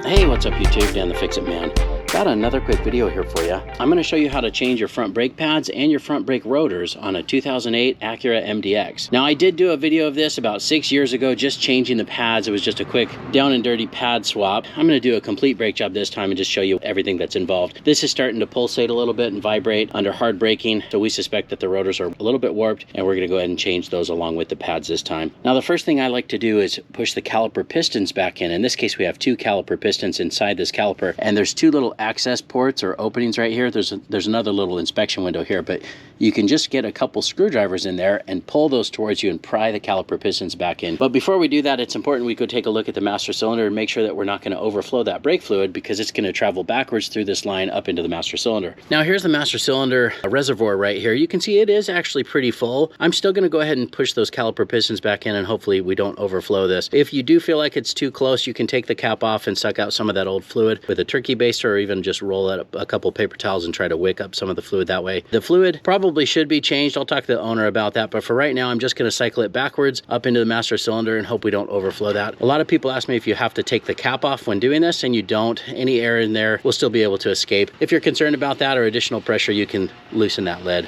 Hey, what's up YouTube? Dan the Fix-It Man. Got another quick video here for you. I'm going to show you how to change your front brake pads and your front brake rotors on a 2008 Acura MDX. Now I did do a video of this about 6 years ago, just changing the pads. It was just a quick down and dirty pad swap. I'm going to do a complete brake job this time and just show you everything that's involved. This is starting to pulsate a little bit and vibrate under hard braking, so we suspect that the rotors are a little bit warped, and we're going to go ahead and change those along with the pads this time. Now the first thing I like to do is push the caliper pistons back in. In this case we have two caliper pistons inside this caliper, and there's two little access ports or openings right here. There's another little inspection window here, but you can just get a couple screwdrivers in there and pull those towards you and pry the caliper pistons back in. But before we do that, it's important we go take a look at the master cylinder and make sure that we're not going to overflow that brake fluid, because it's going to travel backwards through this line up into the master cylinder. Now here's the master cylinder reservoir right here. You can see it is actually pretty full. I'm still going to go ahead and push those caliper pistons back in, and hopefully we don't overflow this. If you do feel like it's too close, you can take the cap off and suck out some of that old fluid with a turkey baster, or even just roll out a couple paper towels and try to wick up some of the fluid that way. The fluid probably should be changed. I'll talk to the owner about that, but for right now I'm just going to cycle it backwards up into the master cylinder and hope we don't overflow that. A lot of people ask me if you have to take the cap off when doing this, and you don't. Any air in there will still be able to escape. If you're concerned about that or additional pressure, you can loosen that lead.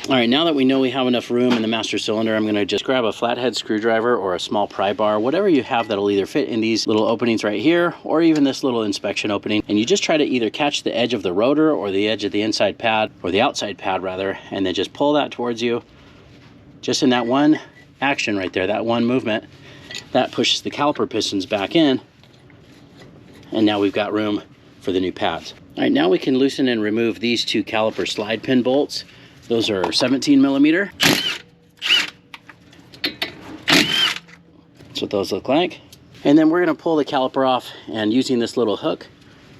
All right, now that we know we have enough room in the master cylinder, I'm going to just grab a flathead screwdriver or a small pry bar, whatever you have that'll either fit in these little openings right here or even this little inspection opening, and you just try to either catch the edge of the rotor or the edge of the inside pad, or the outside pad rather, and then just pull that towards you. Just in that one action right there, that one movement, that pushes the caliper pistons back in, and now we've got room for the new pads. All right, now we can loosen and remove these two caliper slide pin bolts. Those are 17 millimeter. That's what those look like. And then we're going to pull the caliper off, and using this little hook,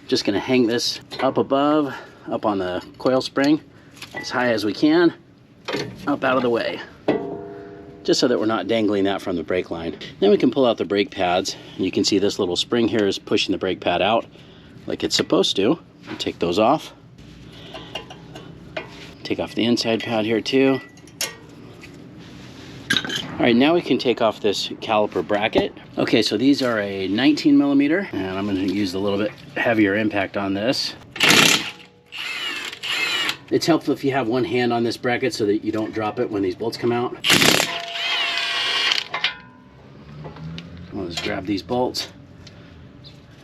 just going to hang this up above, up on the coil spring as high as we can, up out of the way, just so that we're not dangling that from the brake line. Then we can pull out the brake pads, and you can see this little spring here is pushing the brake pad out like it's supposed to. Take those off. Take off the inside pad here too. All right, now we can take off this caliper bracket. Okay, so these are a 19 millimeter, and I'm going to use a little bit heavier impact on this. It's helpful if you have one hand on this bracket so that you don't drop it when these bolts come out. I'll just grab these bolts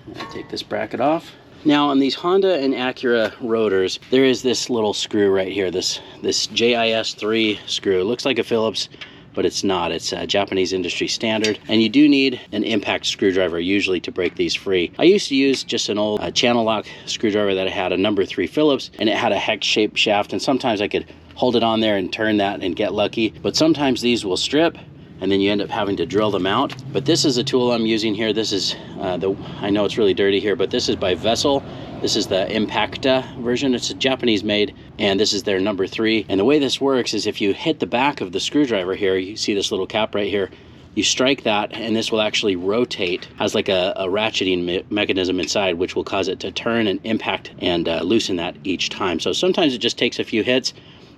and take this bracket off. Now on these Honda and Acura rotors, there is this little screw right here, this JIS3 screw. It looks like a Phillips, but it's not. It's a Japanese industry standard, and you do need an impact screwdriver usually to break these free. I used to use just an old channel lock screwdriver that had a number 3 Phillips, and it had a hex-shaped shaft, and sometimes I could hold it on there and turn that and get lucky, but sometimes these will strip, and then you end up having to drill them out. But this is a tool I'm using here. This is I know it's really dirty here, but this is by Vessel. This is the Impacta version. It's a Japanese made, and this is their number 3. And the way this works is if you hit the back of the screwdriver here, you see this little cap right here, you strike that, and this will actually rotate, has like a ratcheting mechanism inside, which will cause it to turn and impact and loosen that each time. So sometimes it just takes a few hits,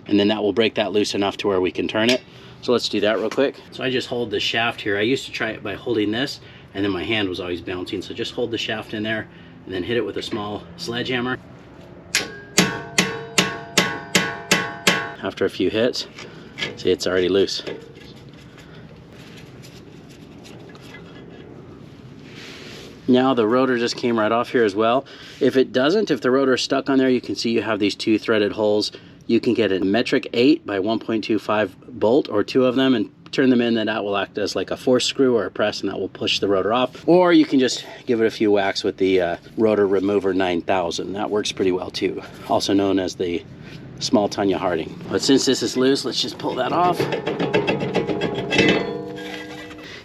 and then that will break that loose enough to where we can turn it. So let's do that real quick. So I just hold the shaft here. I used to try it by holding this, and then my hand was always bouncing. So just hold the shaft in there and then hit it with a small sledgehammer. After a few hits, see, it's already loose. Now the rotor just came right off here as well. If it doesn't, if the rotor is stuck on there, you can see you have these 2 threaded holes. You can get a metric 8 by 1.25 bolt, or 2 of them, and turn them in, then that will act as like a force screw or a press, and that will push the rotor off. Or you can just give it a few whacks with the Rotor Remover 9000. That works pretty well too, also known as the small Tanya Harding. But since this is loose, let's just pull that off.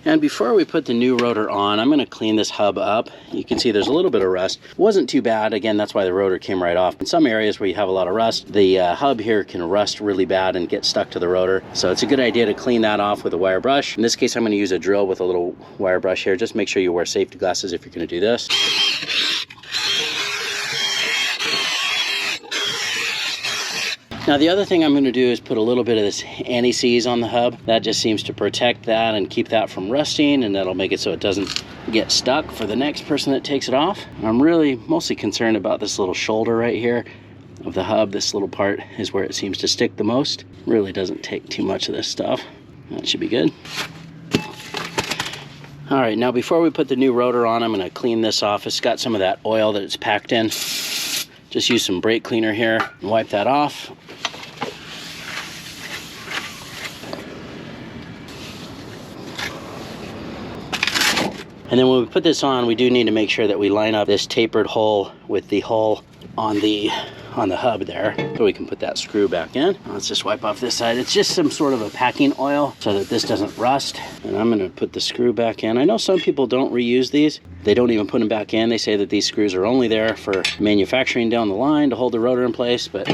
And before we put the new rotor on, I'm going to clean this hub up. You can see there's a little bit of rust. Wasn't too bad. Again, that's why the rotor came right off. In some areas where you have a lot of rust, the hub here can rust really bad and get stuck to the rotor. So it's a good idea to clean that off with a wire brush. In this case, I'm going to use a drill with a little wire brush here. Just make sure you wear safety glasses if you're going to do this. Now the other thing I'm going to do is put a little bit of this anti-seize on the hub. That just seems to protect that and keep that from rusting, and that'll make it so it doesn't get stuck for the next person that takes it off. I'm really mostly concerned about this little shoulder right here of the hub. This little part is where it seems to stick the most. Really doesn't take too much of this stuff. That should be good. All right, now before we put the new rotor on, I'm going to clean this off. It's got some of that oil that it's packed in. Just use some brake cleaner here and wipe that off. And then when we put this on, we do need to make sure that we line up this tapered hole with the hole on the hub there, so we can put that screw back in. Let's just wipe off this side. It's just some sort of a packing oil so that this doesn't rust. And I'm gonna put the screw back in. I know some people don't reuse these. They don't even put them back in. They say that these screws are only there for manufacturing down the line to hold the rotor in place, but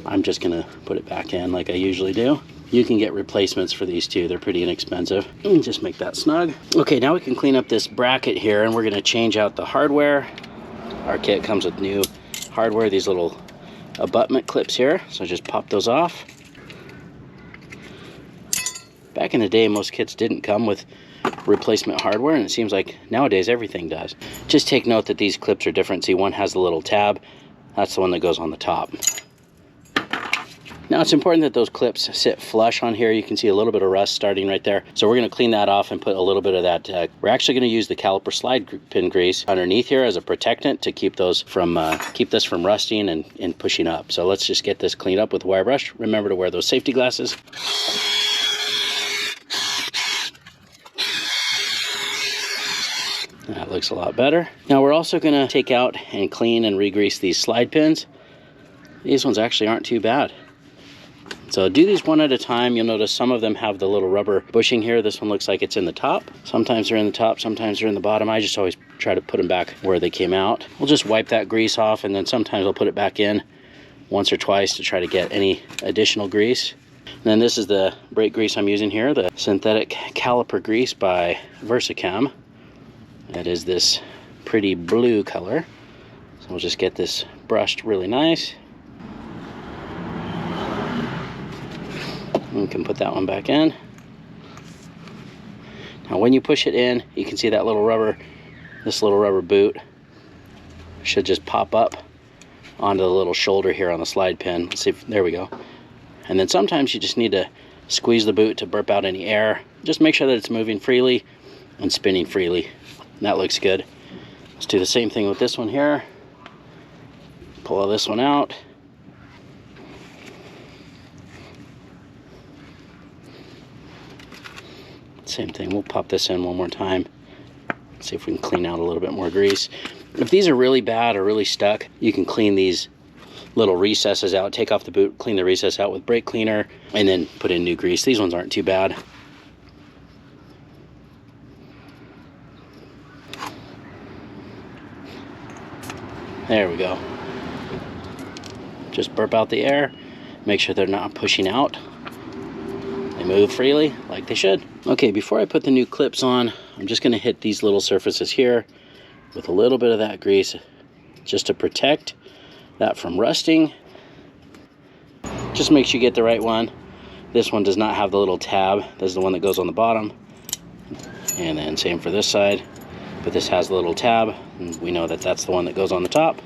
I'm just gonna put it back in like I usually do. You can get replacements for these too. They're pretty inexpensive. And just make that snug. Okay, now we can clean up this bracket here, and we're gonna change out the hardware. Our kit comes with new hardware, these little abutment clips here. So just pop those off. Back in the day, most kits didn't come with replacement hardware, and it seems like nowadays everything does. Just take note that these clips are different. See, one has the little tab. That's the one that goes on the top. Now it's important that those clips sit flush on here. You can see a little bit of rust starting right there. So we're going to clean that off and put a little bit of that. We're actually going to use the caliper slide pin grease underneath here as a protectant to keep those from keep this from rusting and pushing up. So let's just get this cleaned up with a wire brush. Remember to wear those safety glasses. That looks a lot better. Now we're also going to take out and clean and re-grease these slide pins. These ones actually aren't too bad. So do these one at a time. You'll notice some of them have the little rubber bushing here. This one looks like it's in the top. Sometimes they're in the top, sometimes they're in the bottom. I just always try to put them back where they came out. We'll just wipe that grease off, and then sometimes I'll put it back in once or twice to try to get any additional grease. And then this is the brake grease I'm using here, the synthetic caliper grease by Versachem. That is this pretty blue color. So we'll just get this brushed really nice. We can put that one back in. Now when you push it in, you can see that little rubber, this little rubber boot should just pop up onto the little shoulder here on the slide pin. Let's see if, there we go. And then sometimes you just need to squeeze the boot to burp out any air. Just make sure that it's moving freely and spinning freely. And that looks good. Let's do the same thing with this one here. Pull this one out. Same thing, we'll pop this in one more time. See if we can clean out a little bit more grease. If these are really bad or really stuck, you can clean these little recesses out, take off the boot, clean the recess out with brake cleaner, and then put in new grease. These ones aren't too bad. There we go. Just burp out the air, make sure they're not pushing out. They move freely like they should. Okay, before I put the new clips on, I'm just going to hit these little surfaces here with a little bit of that grease just to protect that from rusting. Just make sure you get the right one. This one does not have the little tab. This is the one that goes on the bottom. And then same for this side. But this has the little tab, and we know that that's the one that goes on the top.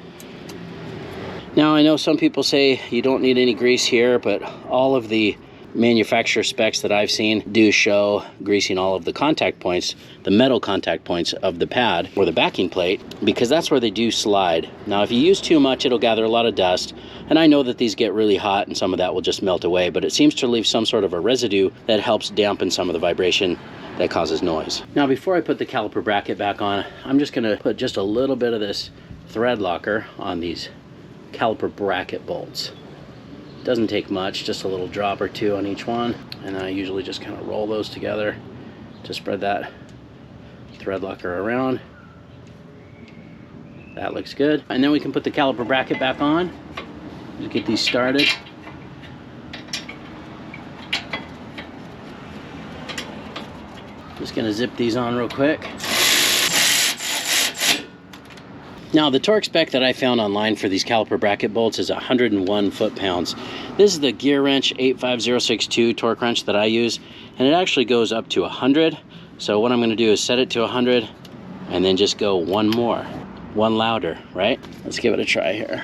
Now I know some people say you don't need any grease here, but all of the manufacturer specs that I've seen do show greasing all of the contact points, the metal contact points of the pad or the backing plate, because that's where they do slide. Now if you use too much, it'll gather a lot of dust, and I know that these get really hot and some of that will just melt away, but it seems to leave some sort of a residue that helps dampen some of the vibration that causes noise. Now before I put the caliper bracket back on, I'm just going to put just a little bit of this thread locker on these caliper bracket bolts. Doesn't take much, just a little drop or two on each one, and I usually just kind of roll those together to spread that thread locker around. That looks good. And then we can put the caliper bracket back on. Just get these started. Just gonna zip these on real quick. Now the torque spec that I found online for these caliper bracket bolts is 101 foot-pounds. This is the Gear Wrench 85062 torque wrench that I use, and it actually goes up to 100. So what I'm going to do is set it to 100 and then just go one more, one louder, right? Let's give it a try here.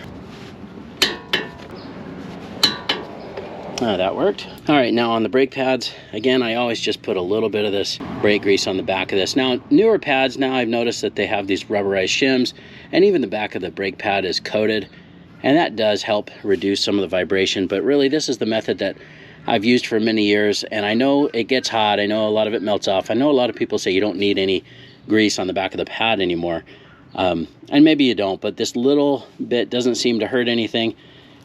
Oh, that worked. All right, now on the brake pads, again, I always just put a little bit of this brake grease on the back of this. Now, newer pads, now I've noticed that they have these rubberized shims, and even the back of the brake pad is coated, and that does help reduce some of the vibration. But really, this is the method that I've used for many years, and I know it gets hot. I know a lot of it melts off. I know a lot of people say you don't need any grease on the back of the pad anymore, and maybe you don't, but this little bit doesn't seem to hurt anything.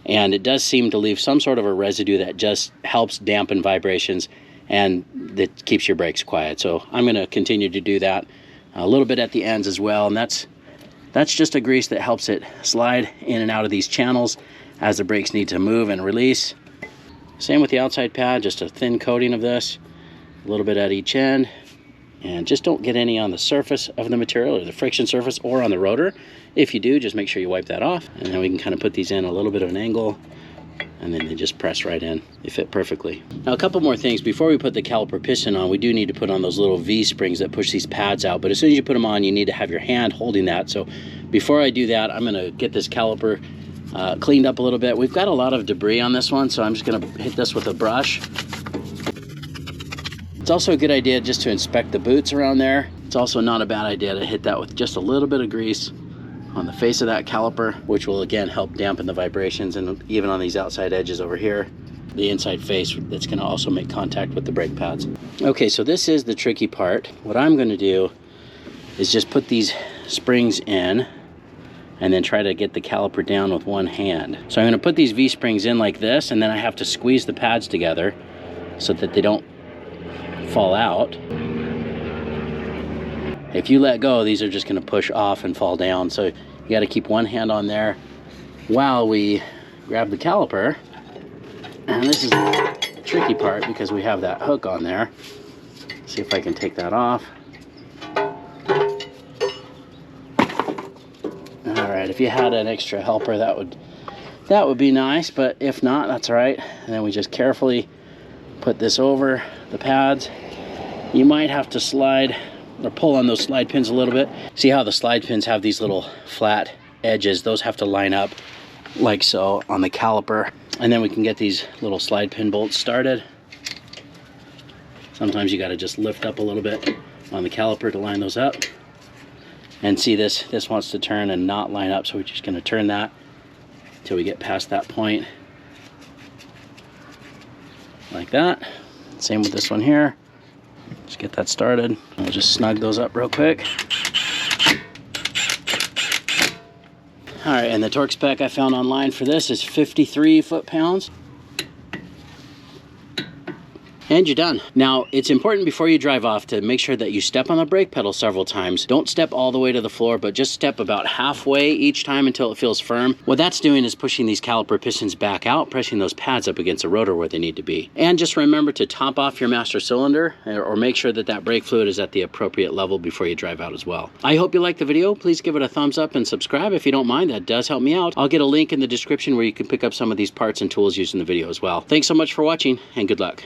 And it does seem to leave some sort of a residue that just helps dampen vibrations and that keeps your brakes quiet. So I'm going to continue to do that a little bit at the ends as well. And that's just a grease that helps it slide in and out of these channels as the brakes need to move and release. Same with the outside pad, just a thin coating of this, a little bit at each end. And just don't get any on the surface of the material or the friction surface or on the rotor. If you do, just make sure you wipe that off, and then we can kind of put these in a little bit of an angle, and then they just press right in. They fit perfectly. Now, a couple more things. Before we put the caliper piston on, we do need to put on those little V-springs that push these pads out, but as soon as you put them on, you need to have your hand holding that. So before I do that, I'm going to get this caliper cleaned up a little bit. We've got a lot of debris on this one, so I'm just going to hit this with a brush. It's also a good idea just to inspect the boots around there. It's also not a bad idea to hit that with just a little bit of grease on the face of that caliper, which will again help dampen the vibrations, and even on these outside edges over here, the inside face, that's going to also make contact with the brake pads. Okay, so this is the tricky part. What I'm going to do is just put these springs in and then try to get the caliper down with one hand. So I'm going to put these V-springs in like this, and then I have to squeeze the pads together so that they don't fall out. If you let go, these are just going to push off and fall down. So you got to keep one hand on there while we grab the caliper. And this is the tricky part because we have that hook on there. See if I can take that off. All right, if you had an extra helper, that would be nice, but if not, that's all right. And then we just carefully put this over the pads. You might have to slide or pull on those slide pins a little bit. See how the slide pins have these little flat edges? Those have to line up like so on the caliper. And then we can get these little slide pin bolts started. Sometimes you got to just lift up a little bit on the caliper to line those up. And see, this wants to turn and not line up, so we're just going to turn that until we get past that point. Like that. Same with this one here. Just get that started. I'll just snug those up real quick. All right, and the torque spec I found online for this is 53 foot-pounds. And you're done. Now, it's important before you drive off to make sure that you step on the brake pedal several times. Don't step all the way to the floor, but just step about halfway each time until it feels firm. What that's doing is pushing these caliper pistons back out, pressing those pads up against the rotor where they need to be. And just remember to top off your master cylinder, or make sure that that brake fluid is at the appropriate level before you drive out as well. I hope you liked the video. Please give it a thumbs up and subscribe if you don't mind. That does help me out. I'll get a link in the description where you can pick up some of these parts and tools used in the video as well. Thanks so much for watching, and good luck.